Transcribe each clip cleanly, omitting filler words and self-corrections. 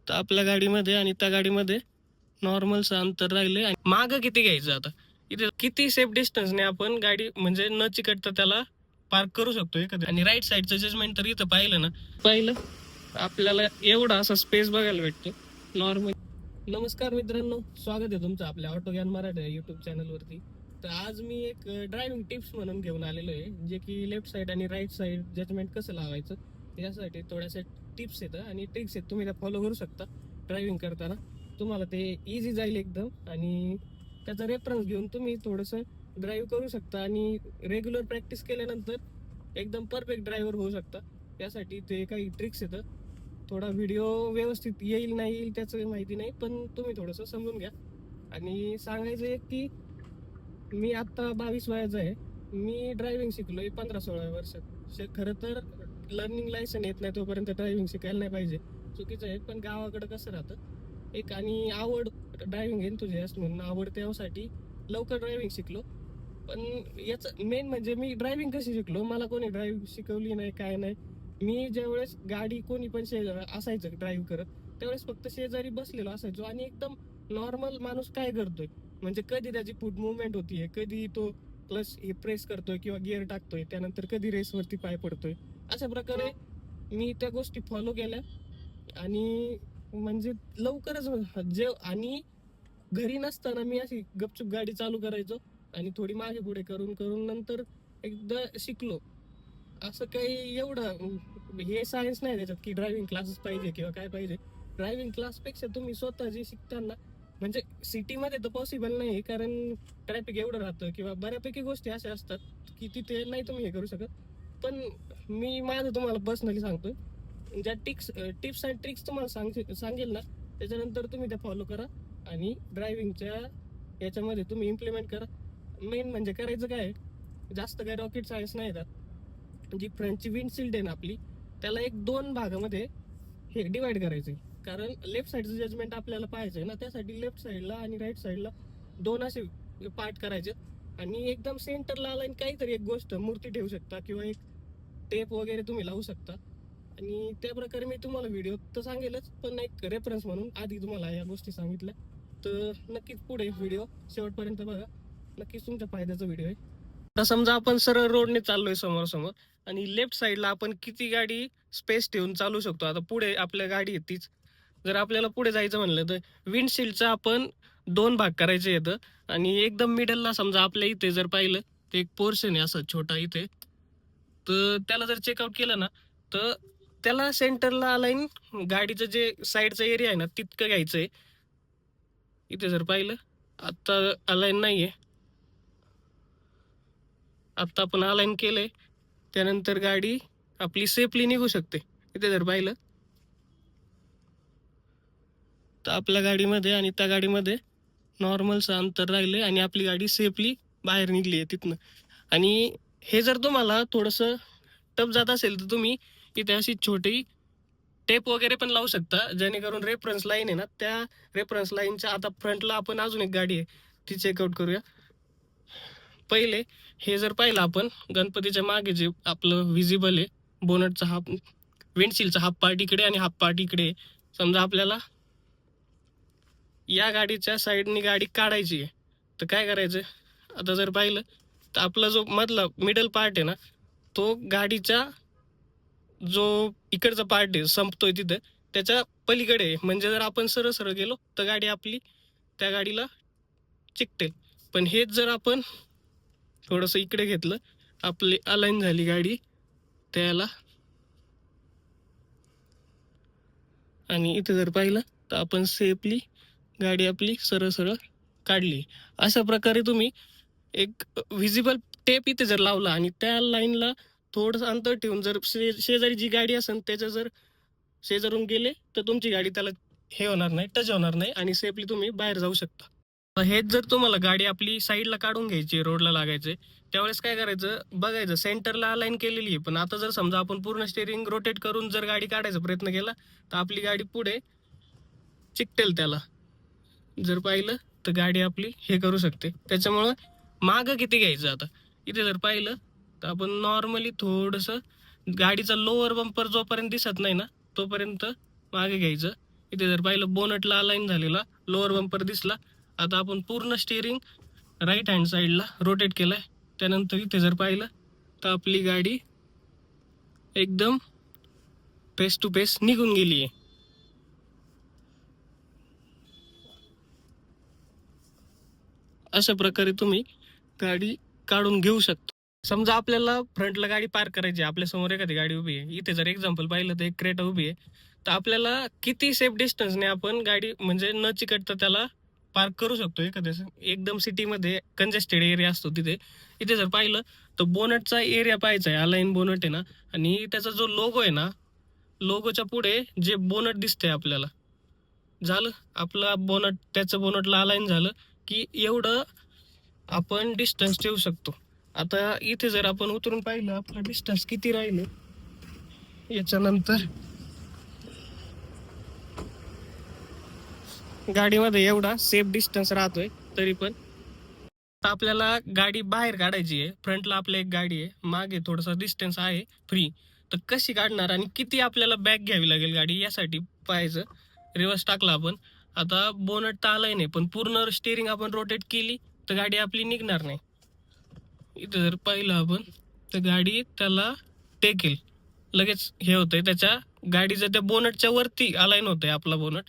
तर आपल्या गाडीमध्ये आणि त्या गाडीमध्ये नॉर्मलचं अंतर राहिले. आणि मागं किती घ्यायचं आता, इथे किती सेफ डिस्टन्सने आपण गाडी म्हणजे न चिकटता त्याला पार्क करू शकतो एखाद्या. आणि राईट साईडचं जजमेंट तर इथं पाहिलं आपल्याला एवढा असा स्पेस बघायला भेटतो नॉर्मल. नमस्कार मित्रांनो, स्वागत आहे तुमचं आपल्या ऑटो ज्ञान मराठी युट्यूब चॅनलवरती. तर आज मी एक ड्रायव्हिंग टिप्स म्हणून घेऊन आलेलो आहे, जे की लेफ्ट साईड आणि राईट साईड जजमेंट कसं लावायचं यासाठी थोड्याशा टिप्स येतं आणि ट्रिक्स आहेत, तुम्ही त्या फॉलो करू शकता ड्रायव्हिंग करताना. तुम्हाला ते इझी जाईल एकदम आणि त्याचा रेफरन्स घेऊन तुम्ही थोडंसं ड्राईव्ह करू शकता आणि रेग्युलर प्रॅक्टिस केल्यानंतर एकदम परफेक्ट ड्रायव्हर होऊ शकता. त्यासाठी ते काही ट्रिक्स येतं. थोडा व्हिडिओ व्यवस्थित येईल नाही येईल त्याचं माहिती नाही, पण तुम्ही थोडंसं समजून घ्या. आणि सांगायचं आहे की मी आत्ता 22 वयाचा आहे. मी ड्रायव्हिंग शिकलोय 15-16 वर्षात. खरं तर लर्निंग लायसन येत नाही तोपर्यंत ड्रायव्हिंग शिकायला नाही पाहिजे, चुकीचं आहे. पण गावाकडं कसं राहतं एक, आणि आवड ड्रायव्हिंग एन्थुसियास्ट म्हणून आवड, त्यासाठी लवकर ड्रायव्हिंग शिकलो. पण याचं मेन म्हणजे मी ड्रायव्हिंग कशी शिकलो, मला कोणी ड्राईव्ह शिकवली नाही काय नाही. मी ज्यावेळेस गाडी कोणी पण असायचं ड्राईव्ह करत, त्यावेळेस फक्त शेजारी बसलेलो असायचो आणि एकदम नॉर्मल माणूस काय करतोय, म्हणजे कधी त्याची फूट मुवमेंट होतीये, कधी तो क्लच हे प्रेस करतोय किंवा गिअर टाकतोय, त्यानंतर कधी रेसवरती पाय पडतोय, अशा प्रकारे मी त्या गोष्टी फॉलो केल्या. आणि म्हणजे लवकरच आणि घरी नसताना मी अशी गपचूप गाडी चालू करायचो आणि थोडी मागे पुढे करून करून नंतर एकदा शिकलो. असं काही एवढं हे सायन्स नाही त्याच्यात की ड्रायव्हिंग क्लासेस पाहिजे किंवा काय पाहिजे. ड्रायव्हिंग क्लासपेक्षा तुम्ही स्वतः जे शिकताना, म्हणजे सिटीमध्ये तर पॉसिबल नाही कारण ट्रॅफिक एवढं राहतं किंवा बऱ्यापैकी गोष्टी अशा असतात की तिथे नाही तुम्ही हे करू शकत. पण मी माझं तुम्हाला पर्सनली सांगतोय, ज्या टिप्स अँड ट्रिक्स तुम्हाला सांगेल ना, त्याच्यानंतर तुम्ही त्या फॉलो करा आणि ड्रायव्हिंगच्या याच्यामध्ये तुम्ही इम्प्लिमेंट करा. मेन म्हणजे करायचं काय, जास्त काय रॉकेट सायन्स नाही येतात. जी फ्रंटची विंडशील्ड आहे ना आपली, त्याला एक 2 भागामध्ये हे डिवाइड करायचं आहे. कारण लेफ्ट साईडचं जजमेंट आपल्याला पाहायचं आहे ना, त्यासाठी लेफ्ट साईडला आणि राईट साईडला 2 असे पार्ट करायचे. आणि एकदम सेंटरला अलाईन काहीतरी एक गोष्ट मूर्ती ठेवू शकता किंवा एक टेप वगैरे तुम्ही लावू शकता. आणि त्या प्रकारे मी तुम्हाला व्हिडिओ तर सांगेलच, पण एक रेफरन्स म्हणून आधी तुम्हाला या गोष्टी सांगितल्या. तर नक्कीच पुढे व्हिडिओ शेवटपर्यंत बघा, नक्कीच तुमच्या फायद्याचा व्हिडिओ आहे. तर समजा आपण सरळ रोडने चाललोय समोर समोर, आणि लेफ्ट साईडला आपण किती गाडी स्पेस ठेवून चालू शकतो. आता पुढे आपल्या गाडी आहे तीच, जर आपल्याला पुढे जायचं म्हणलं तर विंडशील्डचा आपण 2 भाग करायचे येतं. आणि एकदम मिडलला समजा आपल्या इथे जर पाहिलं तर एक पोर्शन आहे असं छोटा इथे, तर त्याला जर चेकआउट केलं ना, तर त्याला सेंटरला अलाईन गाडीचं जे साईडचा एरिया आहे ना तितकं घ्यायचंय. इथे जर पाहिलं आता अलाईन नाहीये, आता आपण अलाईन केलंय, त्यानंतर गाडी आपली सेफली निघू शकते. इथे जर पाहिलं तर आपल्या गाडीमध्ये आणि त्या गाडीमध्ये नॉर्मलचं अंतर राहिले आणि आपली गाडी सेफली बाहेर निघली आहे तिथनं. आणि हे जर तुम्हाला थोडंसं टफ जात असेल तर तुम्ही इथे अशी छोटी टेप वगैरे पण लावू शकता, जेणेकरून रेफरन्स लाईन आहे ना, त्या रेफरन्स लाईनच्या आता फ्रंटला आपण अजून एक गाडी आहे ती चेकआउट करूया. पहिले हे जर पाहिलं आपण, गणपतीच्या मागे जे आपलं विजिबल आहे बोनटचा हाफ, विंडशील्डचा हाफ पार्ट इकडे आणि हाफ पार्ट इकडे. समजा आपल्याला या गाडीच्या साईडनी गाडी काढायची आहे, तर काय करायचं, आता जर पाहिलं तर आपला जो मधला मिडल पार्ट आहे ना, तो गाडीच्या जो इकडचा पार्ट आहे संपतोय तिथं त्याच्या पलीकडे आहे. म्हणजे जर आपण सरळ सरळ गेलो तर गाडी आपली त्या गाडीला चिकटेल. पण हेच जर आपण थोडंसं इकडे घेतलं, आपली अलाईन झाली गाडी त्याला, आणि इथे जर पाहिलं तर आपण सेफली गाडी आपली सरळ सरळ काढली. अशा प्रकारे तुम्ही एक व्हिजिबल टेप इथे जर लावला आणि त्या लाईनला थोडंसं अंतर ठेवून जर शेजारी जी गाडी असेल त्याच्या जर शेजारून गेले तर तुमची गाडी त्याला हे होणार नाही, टच होणार नाही आणि सेफली तुम्ही बाहेर जाऊ शकता. हेच जर तुम्हाला गाडी आपली साईडला काढून घ्यायची, रोडला लागायचे, त्यावेळेस काय करायचं, बघायचं सेंटरला अलाईन केलेली आहे, पण आता जर समजा आपण पूर्ण स्टेअरिंग रोटेट करून जर गाडी काढायचा प्रयत्न केला तर आपली गाडी पुढे चिकटेल त्याला. जर पाहिलं तर गाडी आपली हे करू शकते. त्याच्यामुळं मागं किती घ्यायचं, आता इथे जर पाहिलं तर आपण नॉर्मली थोडंसं गाडीचा लोअर बंपर जोपर्यंत दिसत नाही ना तोपर्यंत मागे घ्यायचं. इथे जर पाहिलं बोनटला अलाइन झालेला लोअर बंपर दिसला. आता आपण पूर्ण स्टिअरिंग राईट हँड साईडला रोटेट केलाय. त्यानंतर इथे जर पाहिलं तर आपली गाडी एकदम फेस टू फेस निघून गेली आहे. अशा प्रकारे तुम्ही गाडी काढून घेऊ शकता. समजा आपल्याला फ्रंटला गाडी पार्क करायची आहे, आपल्या समोर एखादी गाडी उभी आहे, इथे जर एक्झाम्पल पाहिलं तर एक क्रेटा उभी आहे, तर आपल्याला किती सेफ डिस्टन्सने आपण गाडी म्हणजे न चिकटता त्याला पार्क करू शकतो. एखाद्या एकदम सिटीमध्ये कंजेस्टेड एरिया असतो तिथे. इथे जर पाहिलं तर बोनटचा एरिया पाहायचा आहे, अलाइन बोनट आहे ना, आणि त्याचा जो लोगो आहे ना, लोगोच्या पुढे जे बोनट दिसतंय आपल्याला, झालं आपला बोनट, त्याचं बोनटला अलाइन झालं की एवढं आपण डिस्टन्स ठेवू शकतो. आता इथे जर आपण उतरून पाहिलं आपलं डिस्टन्स किती राहिले याच्यानंतर, गाडीमध्ये एवढा सेफ डिस्टन्स राहतोय. तरी पण आपल्याला गाडी बाहेर काढायची आहे. फ्रंटला आपल्या एक गाडी आहे, मागे थोडासा डिस्टन्स आहे फ्री, तर कशी काढणार आणि किती आपल्याला बॅक घ्यावी लागेल गाडी यासाठी पाहायचं. रिवर्स टाकला आपण, आता बोनट तर आलाय नाही, पण पूर्ण स्टिअरिंग आपण रोटेट केली तर गाडी आपली निघणार नाही. इथं जर पाहिलं आपण तर गाडी त्याला टेकेल, लगेच हे होतंय, त्याच्या गाडीचं त्या बोनटच्या वरती अलाइन होतंय आपला बोनट.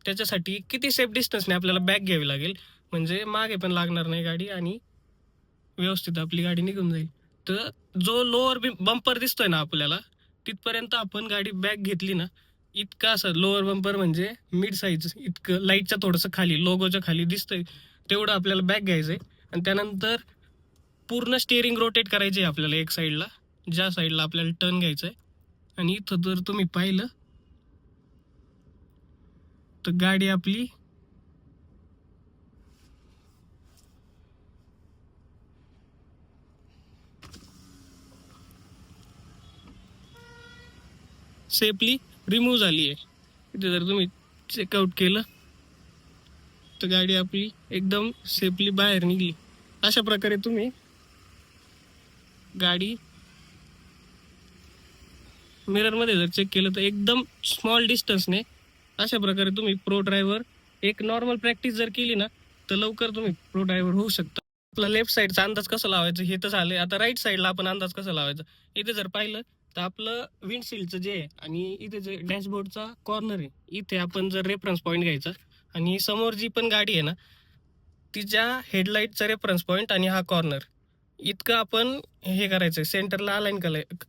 त्याच्यासाठी किती सेफ डिस्टन्सने आपल्याला बॅक घ्यावी लागेल, म्हणजे मागे पण लागणार नाही गाडी आणि व्यवस्थित आपली गाडी निघून जाईल. तर जो लोअर बंपर दिसतोय ना आपल्याला, तिथपर्यंत आपण गाडी बॅक घेतली ना, इतका असं लोअर बंपर म्हणजे मिड साईज इतकं लाईटच्या थोडंसं खाली, लोगोच्या खाली दिसतंय तेवढं आपल्याला बॅक घ्यायचंय. आणि त्यानंतर पूर्ण स्टिअरिंग रोटेट करायची आहे आपल्याला एक साईडला, ज्या साईडला आपल्याला टर्न घ्यायचं आहे. आणि इथं जर तुम्ही पाहिलं तर गाडी आपली सेफली रिमूव्ह झाली आहे. इथे जर तुम्ही चेकआउट केलं तर गाडी आपली एकदम सेफली बाहेर निघली. अशा प्रकारे तुम्ही गाडी मिररमध्ये जर चेक केलं तर एकदम स्मॉल डिस्टन्सने अशा प्रकारे तुम्ही प्रो ड्रायव्हर, एक नॉर्मल प्रॅक्टिस जर केली ना तर लवकर तुम्ही प्रो ड्रायव्हर होऊ शकता. आपला लेफ्ट साईडचा अंदाज कसा लावायचा हे तर झाले. आता राईट साईडला आपण अंदाज कसा लावायचा, इथे जर पाहिलं तर आपलं विंडशील्डचं जे आहे आणि इथे जे डॅशबोर्डचा कॉर्नर आहे, इथे आपण जर रेफरन्स पॉईंट घ्यायचा आणि समोर जी पण गाडी आहे ना तिच्या हेडलाईटचा रेफरन्स पॉईंट आणि हा कॉर्नर इतकं आपण हे करायचं, सेंटरला अलाइन करायचं.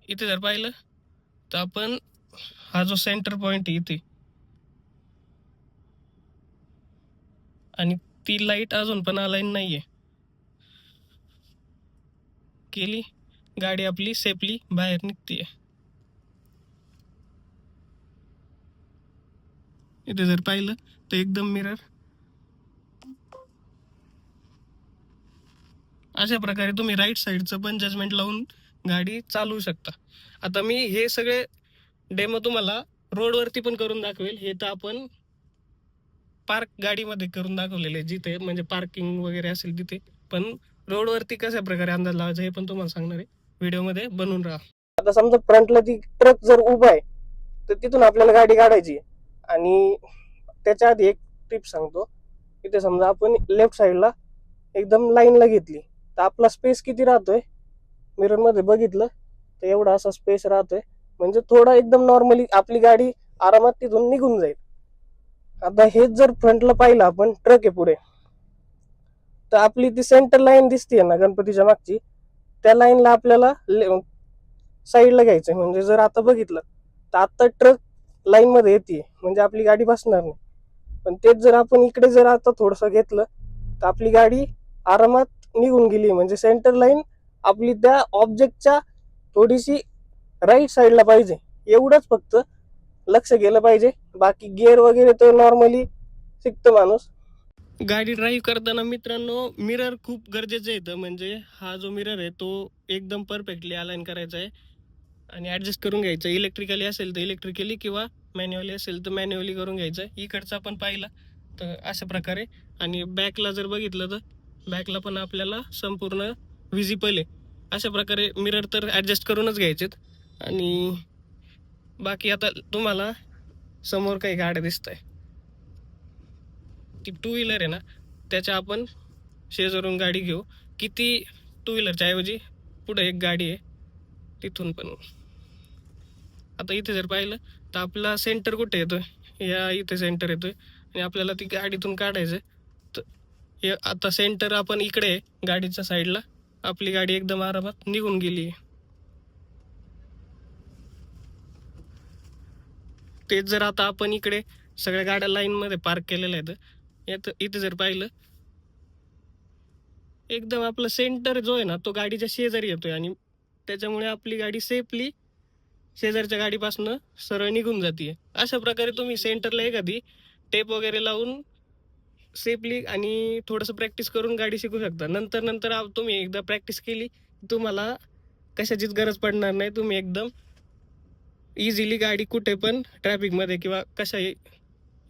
इथे जर पाहिलं तर आपण हा जो सेंटर पॉइंट आहे इथे, आणि ती लाईट अजून पण अलाइन नाहीये केली, गाडी आपली सेफली बाहेर निघतीये. इथे जर पाहिलं तर एकदम मिरर अशा प्रकारे तुम्ही राईट साईडचं पण जजमेंट लावून गाडी चालवू शकता. आता मी हे सगळे डेमो तुम्हाला रोडवरती पण करून दाखवेल. हे तर आपण पार्क गाडीमध्ये करून दाखवलेले, जिथे म्हणजे पार्किंग वगैरे असेल तिथे. पण रोडवरती कशा प्रकारे अंदाज लावायचा हे पण तुम्हाला सांगणार आहे, व्हिडिओमध्ये बनवून राहा. आता समजा फ्रंटला ती ट्रक जर उभा आहे तर तिथून आपल्याला गाडी काढायची. आणि त्याच्या आधी एक टिप सांगतो, इथे समजा आपण लेफ्ट साईडला एकदम लाईनला घेतली तर आपला स्पेस किती राहतोय, मिररमध्ये बघितलं तर एवढा असा स्पेस राहतोय, म्हणजे थोडा एकदम नॉर्मली आपली गाडी आरामात तिथून निघून जाईल. आता हेच जर फ्रंटला पाहिलं आपण, ट्रक आहे पुढे, तर आपली ती सेंटर लाईन दिसते ना गणपतीच्या मागची, त्या लाईनला आपल्याला साईडला घ्यायचंय. म्हणजे जर आता बघितलं तर आता ट्रक लाईन मध्ये येते, म्हणजे आपली गाडी बसणार नाही. पण तेच जर आपण इकडे जर आता थोडस घेतलं तर आपली गाडी आरामात निघून गेली. म्हणजे सेंटर लाईन आपली त्या ऑब्जेक्टच्या थोडीशी राईट साईडला पाहिजे, एवढंच फक्त लक्ष गेलं पाहिजे. बाकी गिअर वगैरे तर नॉर्मली शिकतो माणूस. गाडी ड्राईव्ह करताना मित्रांनो मिरर खूप गरजेचं येतं. म्हणजे हा जो मिरर आहे तो एकदम परफेक्टली अलाइन करायचा आहे आणि ॲडजस्ट करून घ्यायचं. इलेक्ट्रिकली असेल तर इलेक्ट्रिकली किंवा मॅन्युअली असेल तर मॅन्युअली करून घ्यायचं. इकडचा पण पाहिला तर अशा प्रकारे. आणि बॅकला जर बघितलं तर बॅकला पण आपल्याला संपूर्ण विजिबल आहे. अशा प्रकारे मिरर तर ॲडजस्ट करूनच घ्यायचेत. आणि बाकी आता तुम्हाला समोर काही गाड्या दिसत आहे, ती टू व्हीलर आहे ना, त्याच्या आपण शेजारून गाडी घेऊ. किती टू व्हीलरच्या ऐवजी पुढे एक गाडी आहे तिथून पण. आता इथे जर पाहिलं तर आपला सेंटर कुठे येतोय, या इथे सेंटर येतोय आणि आपल्याला ती गाडीतून काढायचं. तर हे आता सेंटर आपण इकडे आहे गाडीच्या साईडला, आपली गाडी एकदम आरामात निघून गेली. तेच जर आता आपण इकडे सगळ्या गाड्या लाईन मध्ये पार्क केलेल्या आहेत, इथे जर पाहिलं एकदम आपलं सेंटर जो आहे ना तो गाडीच्या शेजारी येतोय आणि त्याच्यामुळे आपली गाडी सेफली शेजारच्या गाडीपासून सरळ निघून जाते. अशा प्रकारे तुम्ही सेंटरला एखादी टेप वगैरे लावून सेफली आणि थोडंसं प्रॅक्टिस करून गाडी शिकू शकता. नंतर नंतर तुम्ही एकदा प्रॅक्टिस केली तुम्हाला कशाचीच गरज पडणार नाही. तुम्ही एकदम इझिली गाडी कुठे पण ट्रॅफिकमध्ये किंवा कशाही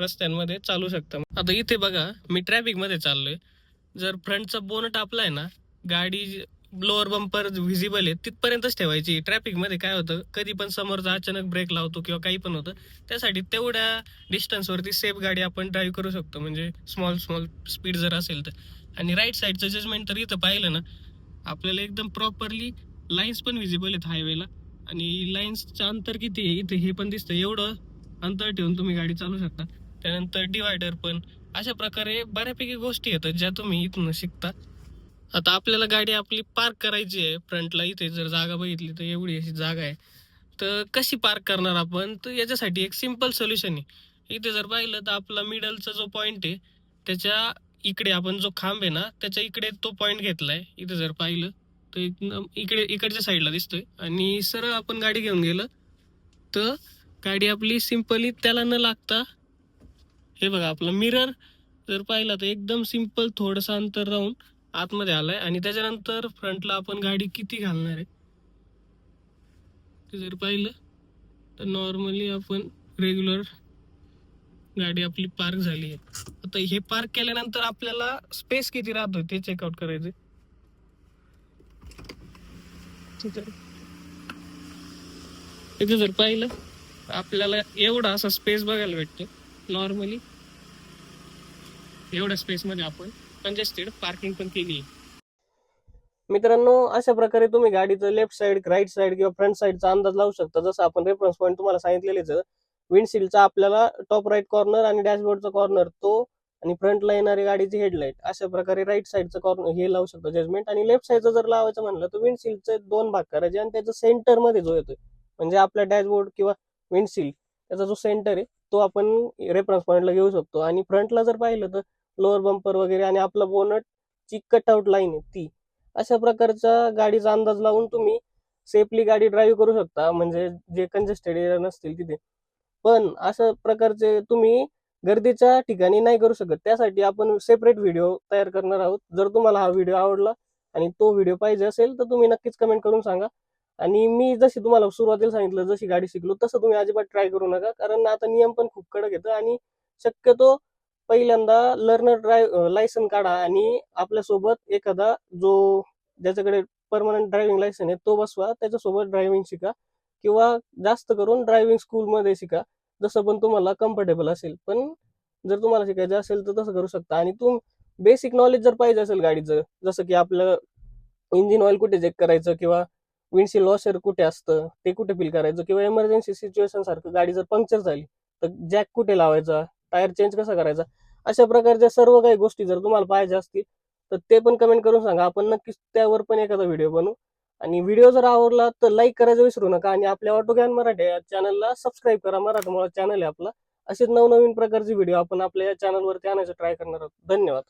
रस्त्यांमध्ये चालू शकता. आता इथे बघा मी ट्रॅफिकमध्ये चाललोय, जर फ्रंटचा बोनट आपला आहे ना, गाडी लोअर बंपर व्हिजिबल आहे तिथपर्यंतच ठेवायची. ट्रॅफिकमध्ये काय होतं, कधी पण समोरचा अचानक ब्रेक लावतो किंवा काही पण होतं, त्यासाठी तेवढ्या डिस्टन्सवरती सेफ गाडी आपण ड्राईव्ह करू शकतो, म्हणजे स्मॉल स्पीड जर असेल तर. आणि राईट साईडचं जजमेंट तर इथं पाहिलं ना, आपल्याला एकदम प्रॉपरली लाईन्स पण व्हिजिबल आहेत हायवेला आणि लाईन्सचं अंतर किती आहे इथे हे पण दिसतं. एवढं अंतर ठेवून तुम्ही गाडी चालू शकता. त्यानंतर डिवायडर पण. अशा प्रकारे बऱ्यापैकी गोष्टी येतात ज्या तुम्ही इथून शिकता. आता आपल्याला गाडी आपली पार्क करायची आहे फ्रंटला. इथे जर जागा बघितली तर एवढी अशी जागा आहे, तर कशी पार्क करणार आपण, तर याच्यासाठी एक सिम्पल सोल्युशन आहे. इथे जर पाहिलं तर आपला मिडलचा जो पॉईंट आहे त्याच्या इकडे आपण जो खांब आहे ना त्याच्या इकडे तो पॉईंट घेतलाय. इथे जर पाहिलं तर इकडे इकडच्या साईडला दिसतोय आणि सरळ आपण गाडी घेऊन गेलं तर गाडी आपली सिम्पली त्याला न लागता, हे बघा आपला मिरर जर पाहिला तर एकदम सिंपल थोडंसं अंतर राहून आतमध्ये आलाय. आणि त्याच्यानंतर फ्रंटला आपण गाडी किती घालणार आहे ते जर पाहिलं तर नॉर्मली आपण रेग्युलर गाडी आपली पार्क झाली आहे. आता हे पार्क केल्यानंतर आपल्याला स्पेस किती राहतोय ते चेकआउट करायचं. इथे जर पाहिलं आपल्याला एवढा असा स्पेस बघायला भेटतो. नॉर्मली एवढ्या स्पेस मध्ये आपण कंजेस्टेड पार्किंग पण केली आहे. मित्रांनो, अशा प्रकारे तुम्ही गाडीचं लेफ्ट साईड, राईट साईड किंवा फ्रंट साईडचा अंदाज लावू शकता. जसं आपण रेफरन्स पॉईंट तुम्हाला सांगितलेलेच, विंडशील्डचा आपल्याला टॉप राईट कॉर्नर आणि डॅशबोर्डचा कॉर्नर तो, आणि फ्रंटला येणारी गाडीची हेडलाईट. अशा प्रकारे राईट साईडचं कॉर्नर हे लावू शकतो जजमेंट. आणि लेफ्ट साईडचं जर लावायचं म्हणलं तर विंडशील्डचे 2 भाग करायचे आणि त्याच्या सेंटर मध्ये जो येतोय म्हणजे आपला डॅशबोर्ड किंवा विंडशील्ड त्याचा जो सेंटर आहे तो आपण रेफरन्स पॉईंटला घेऊ शकतो. आणि फ्रंटला जर पाहिलं तर लोअर बंपर वगैरे आणि आपला बोनट ची कटआउट लाईन आहे ती. अशा प्रकारचा गाडीचा अंदाज लावून तुम्ही सेफली गाडी ड्राईव्ह करू शकता, म्हणजे जे कंजेस्टेड एरिया नसतील तिथे. पण अशा प्रकारचे तुम्ही गर्दीच्या ठिकाणी नाही करू शकत. त्यासाठी आपण सेपरेट व्हिडिओ तयार करणार आहोत. जर तुम्हाला हा व्हिडिओ आवडला आणि तो व्हिडिओ पाहिजे असेल तर तुम्ही नक्कीच कमेंट करून सांगा. आणि मी जशी तुम्हाला सुरुवातीला सांगितलं जशी गाडी शिकलो तसं तुम्ही अजिबात ट्राय करू नका, कारण आता नियम पण खूप कडक येतं. आणि शक्यतो पहिल्यांदा लर्नर लायसन काढा आणि आपल्यासोबत एखादा जो ज्याच्याकडे परमनंट ड्रायव्हिंग लायसन आहे तो बसवा, त्याच्यासोबत ड्रायव्हिंग शिका किंवा जास्त करून ड्रायव्हिंग स्कूलमध्ये शिका, जसं पण तुम्हाला कम्फर्टेबल असेल. पण जर तुम्हाला शिकायचं असेल तर तसं करू शकता. आणि बेसिक नॉलेज जर पाहिजे असेल गाडीचं, जसं की आपलं इंजिन ऑइल कुठे चेक करायचं किंवा विंडशील्ड वॉशर कुठे असतं ते कुठे फिल करायचं, किंवा इमर्जन्सी सिच्युएशन सारखं गाडी जर पंक्चर झाली तर जॅक कुठे लावायचा, टायर चेंज कसा करायचा, अशा प्रकारच्या सर्व काही गोष्टी जर तुम्हाला पाहिजे असतील तर ते पण कमेंट करून सांगा. आपण नक्कीच त्यावर पण एखादा व्हिडिओ बनवू. आणि व्हिडिओ जर आवडला तर लाईक करायचं विसरू नका आणि आपल्या ऑटो ज्ञान मराठी या चॅनलला सबस्क्राईब करा. मराठमोळा चॅनल आहे आपला. असेच नवनवीन प्रकारचे व्हिडिओ आपण आपल्या या चॅनलवरती आणायचं ट्राय करणार आहोत. धन्यवाद.